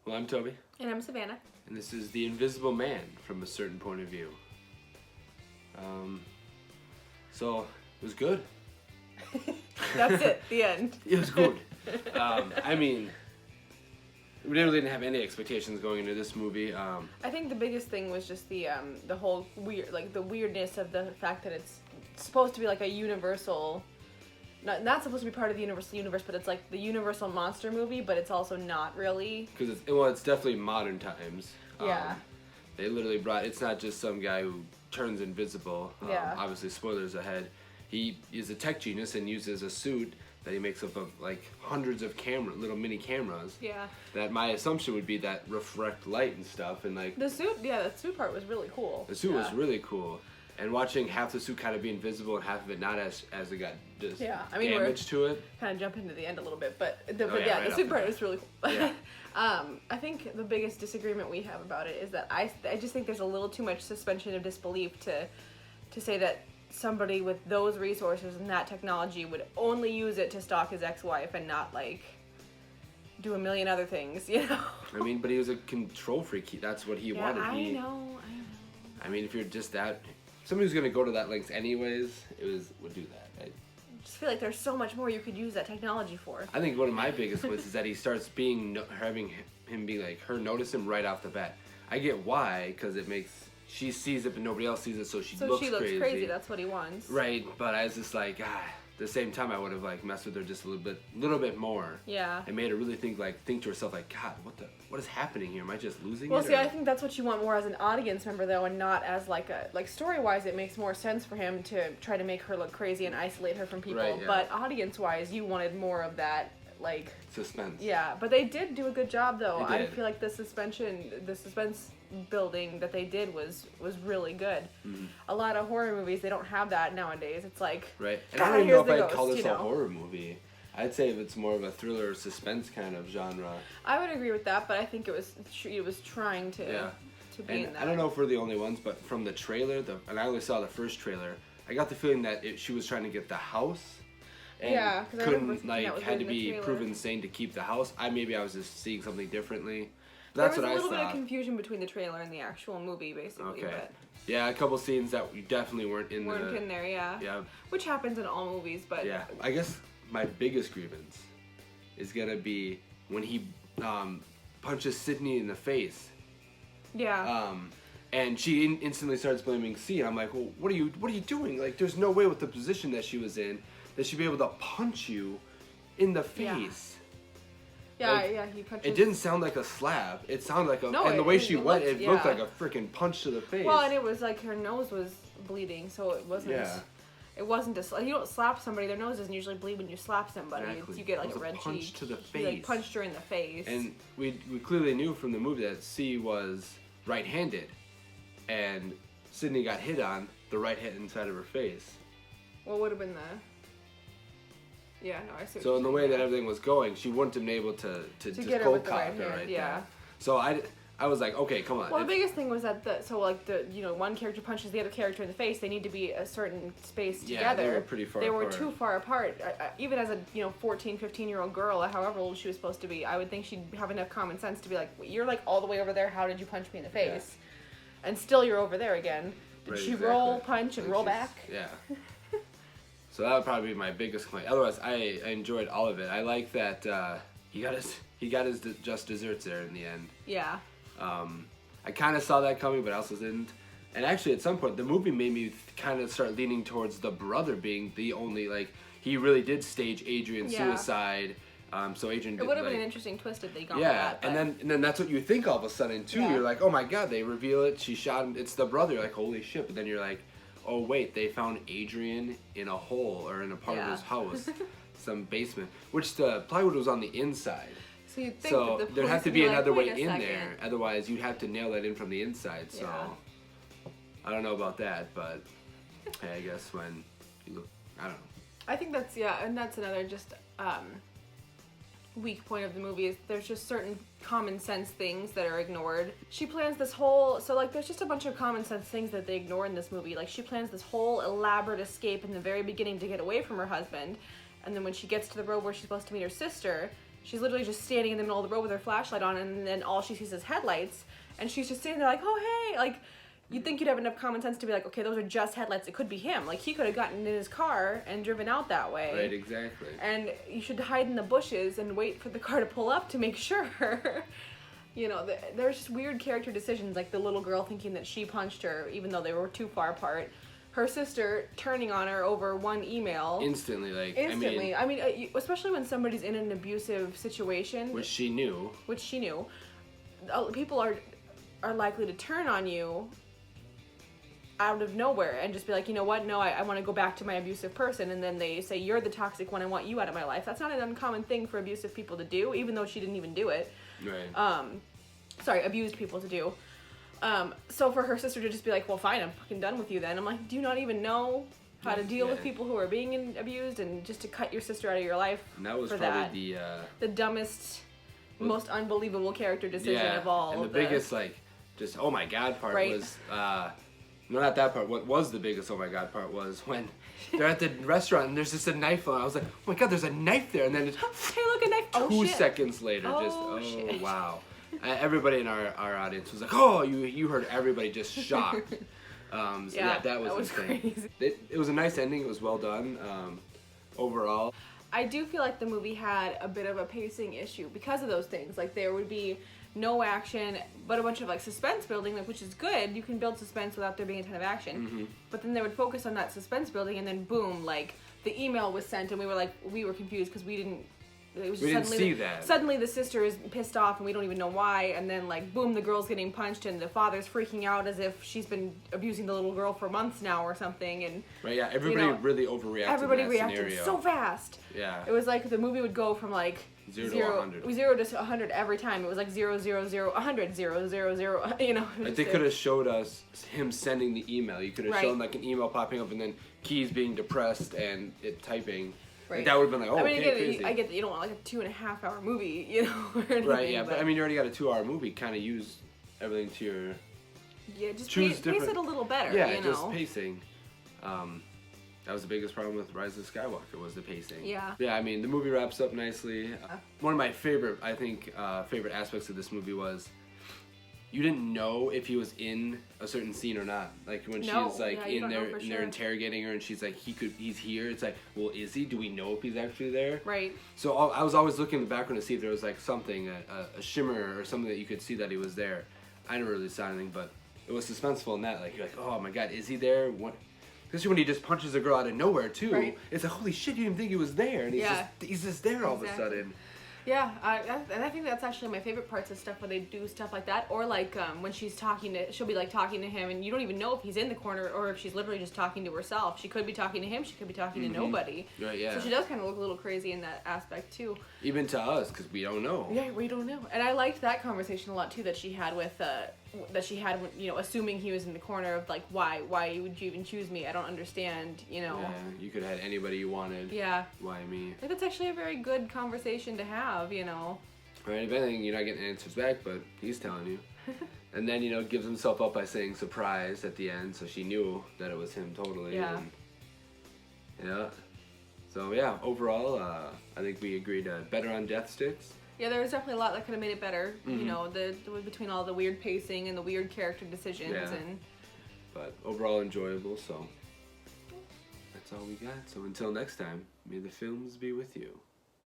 Well, I'm Toby. And I'm Savannah. And this is The Invisible Man from a certain point of view. So, it was good. That's it, the end. It was good. I mean, we really didn't have any expectations going into this movie. I think the biggest thing was just the whole weird, like the weirdness of the fact that it's supposed to be like a universal, not supposed to be part of the Universal universe, but it's like the Universal monster movie, but it's also not really. Because it's definitely modern times. Yeah. They literally it's not just some guy who turns invisible. Yeah. Obviously, spoilers ahead. He is a tech genius and uses a suit that he makes up of like hundreds of little mini cameras. Yeah. That my assumption would be that reflect light and stuff, and like the suit part was really cool. The suit was really cool, and watching half the suit kind of be invisible and half of it not as it got just damage to it. Kind of jump into the end a little bit, but the suit part was really cool. Yeah. I think the biggest disagreement we have about it is that I just think there's a little too much suspension of disbelief to say that somebody with those resources and that technology would only use it to stalk his ex-wife and not like do a million other things, you know? I mean, but he was a control freak. That's what he wanted. I know. I mean, if you're just somebody who's gonna go to that lengths anyways, would do that. I just feel like there's so much more you could use that technology for. I think one of my biggest ones is that he starts having him be like her notice him right off the bat. I get why, because she sees it but nobody else sees it, so she looks crazy. That's what he wants. Right, but I was just like, at the same time I would have like messed with her just a little bit more. Yeah. And made her really think to herself like, God, what is happening here? Am I just losing it? Well, see, I think that's what you want more as an audience member though, and not as like story-wise. It makes more sense for him to try to make her look crazy and isolate her from people. Right, yeah. But audience-wise, you wanted more of that like suspense. Yeah, but they did do a good job though. They did. I feel like the suspense building that they did was really good. Mm-hmm. A lot of horror movies, they don't have that nowadays. It's like, right. And I don't even know if I'd call this a horror movie. I'd say it's more of a thriller suspense kind of genre. I would agree with that, but I think it was trying to be in that. I don't know if we're the only ones, but from the trailer, and I only saw the first trailer, I got the feeling that she was trying to get the house. And couldn't had to be proven sane to keep the house. Maybe I was just seeing something differently. That's what I thought. There was a little bit of confusion between the trailer and the actual movie, basically. Okay. But yeah, a couple scenes that we definitely weren't in there, yeah. Yeah. Which happens in all movies, but yeah. I guess my biggest grievance is gonna be when he punches Sydney in the face. Yeah. And she instantly starts blaming C, and I'm like, well, what are you doing? Like, there's no way with the position that she was in that she'd be able to punch you in the face. Yeah, he punches. It didn't sound like a slap. It sounded like and the way she went, it looked like a freaking punch to the face. Well, and it was like her nose was bleeding, so it wasn't. Yeah. It wasn't you don't slap somebody. Their nose doesn't usually bleed when you slap somebody. Exactly. You get like a red punch cheek. to the face. He like punched her in the face. And we clearly knew from the movie that C was right-handed, and Sydney got hit on the right hand side of her face. What would have been the? Yeah, no, I see. So in the way that everything was going, she wouldn't have been able to just cold cock her right there. So I was like, okay, come on. Well, the biggest thing was that one character punches the other character in the face. They need to be a certain space together. Yeah, they were pretty far apart. They were too far apart. Even as a 14, 15-year-old girl, however old she was supposed to be, I would think she'd have enough common sense to be like, you're like all the way over there. How did you punch me in the face? Yeah. And still you're over there again. Did she roll, punch, and roll back? Yeah. So that would probably be my biggest complaint. Otherwise, I enjoyed all of it. I like that he got his just desserts there in the end. Yeah. I kind of saw that coming, but I also didn't. And actually, at some point, the movie made me kind of start leaning towards the brother being the only he really did stage Adrian's suicide. So Adrian. It would have been an interesting twist if they gone that. Yeah, and then that's what you think all of a sudden too. Yeah. You're like, oh my god, they reveal it. She shot him. It's the brother. You're like, holy shit! But then you're like, oh wait, they found Adrian in a hole or in a part of his house, some basement, which the plywood was on the inside. So you'd think that there'd have to be another way in there. Otherwise, you'd have to nail that in from the inside. So I don't know about that, but hey, I guess when you look, I don't know. I think that's and that's another just weak point of the movie is there's just certain common sense things that are ignored. She plans this whole, there's just a bunch of common sense things that they ignore in this movie. Like she plans this whole elaborate escape in the very beginning to get away from her husband, and then when she gets to the road where she's supposed to meet her sister, she's literally just standing in the middle of the road with her flashlight on, and then all she sees is headlights, and she's just sitting there like, oh hey, like, you'd think you'd have enough common sense to be like, okay, those are just headlights, it could be him. Like, he could have gotten in his car and driven out that way. Right, exactly. And you should hide in the bushes and wait for the car to pull up to make sure. You know, there's just weird character decisions, like the little girl thinking that she punched her, even though they were too far apart. Her sister turning on her over one email. Instantly, like, Instantly. I mean, especially when somebody's in an abusive situation. Which she knew. People are likely to turn on you out of nowhere and just be like, you know what, no, I want to go back to my abusive person, and then they say, you're the toxic one, I want you out of my life. That's not an uncommon thing for abusive people to do, even though she didn't even do it. Right. Abused people to do. So for her sister to just be like, well, fine, I'm fucking done with you then. I'm like, do you not even know how to deal with people who are being abused, and just to cut your sister out of your life? And that was for probably the dumbest, most unbelievable character decision of all. And the biggest, like, just oh my god part was, no, not that part. What was the biggest oh my god part was when they're at the restaurant and there's just a knife on. I was like, oh my god, there's a knife there, and then it's hey, look, a knife. 2 seconds later, shit. Wow. Everybody in our audience was like, oh, you heard everybody just shocked. So that was insane. Crazy. It was a nice ending. It was well done. Overall, I do feel like the movie had a bit of a pacing issue because of those things. Like, there would be no action, but a bunch of like suspense building, like, which is good. You can build suspense without there being a ton of action. Mm-hmm. But then they would focus on that suspense building, and then boom, like, the email was sent, and we were confused because we didn't. It was we didn't see that. Suddenly the sister is pissed off and we don't even know why, and then like boom, the girl's getting punched and the father's freaking out as if she's been abusing the little girl for months now or something, and everybody really overreacted. Everybody in that reacted scenario. so fast. Yeah. It was like the movie would go from like 0 to 100. 0 to 100 every time. It was like 0, 0, 0, 100, 0, 0, 0, you know. Like, they could have showed us him sending the email. You could have shown like an email popping up and then Keys being depressed and it typing. Right. Like, that would have been like, oh, I mean, crazy. I get that you don't want like a 2.5 hour movie, you know, or anything, right, yeah, but I mean, you already got a 2-hour movie. Kind of use everything to your. Yeah, just pace it a little better. Yeah, you just know? Pacing. That was the biggest problem with Rise of Skywalker, was the pacing. Yeah. Yeah, I mean, the movie wraps up nicely. One of my favorite aspects of this movie was you didn't know if he was in a certain scene or not. Like, when she's like in there and they're interrogating her and she's like, he's here. It's like, well, is he? Do we know if he's actually there? Right. So I was always looking in the background to see if there was like something, a shimmer or something that you could see that he was there. I never really saw anything, but it was suspenseful in that. Like, you're like, oh my god, is he there? What? Especially when he just punches a girl out of nowhere too. Right. It's like, holy shit, you didn't think he was there, and he's just there all of a sudden. Yeah, and I think that's actually my favorite parts of stuff, where they do stuff like that, or like when she'll be like talking to him, and you don't even know if he's in the corner or if she's literally just talking to herself. She could be talking to him, she could be talking to nobody. Right, yeah. So she does kind of look a little crazy in that aspect too. Even to us, because we don't know. Yeah, we don't know. And I liked that conversation a lot too that she had with you know, assuming he was in the corner of like, why would you even choose me? I don't understand, you know. Yeah, you could have had anybody you wanted. Yeah. Why me? I think that's actually a very good conversation to have, you know. Right, if anything, you're not getting answers back, but he's telling you. And then, you know, gives himself up by saying surprise at the end, so she knew that it was him totally. Yeah. And, yeah. So, yeah, overall, I think we agreed better on Death Sticks. Yeah, there was definitely a lot that could have made it better. You know, between all the weird pacing and the weird character decisions. Yeah. But overall enjoyable, so that's all we got. So until next time, may the films be with you.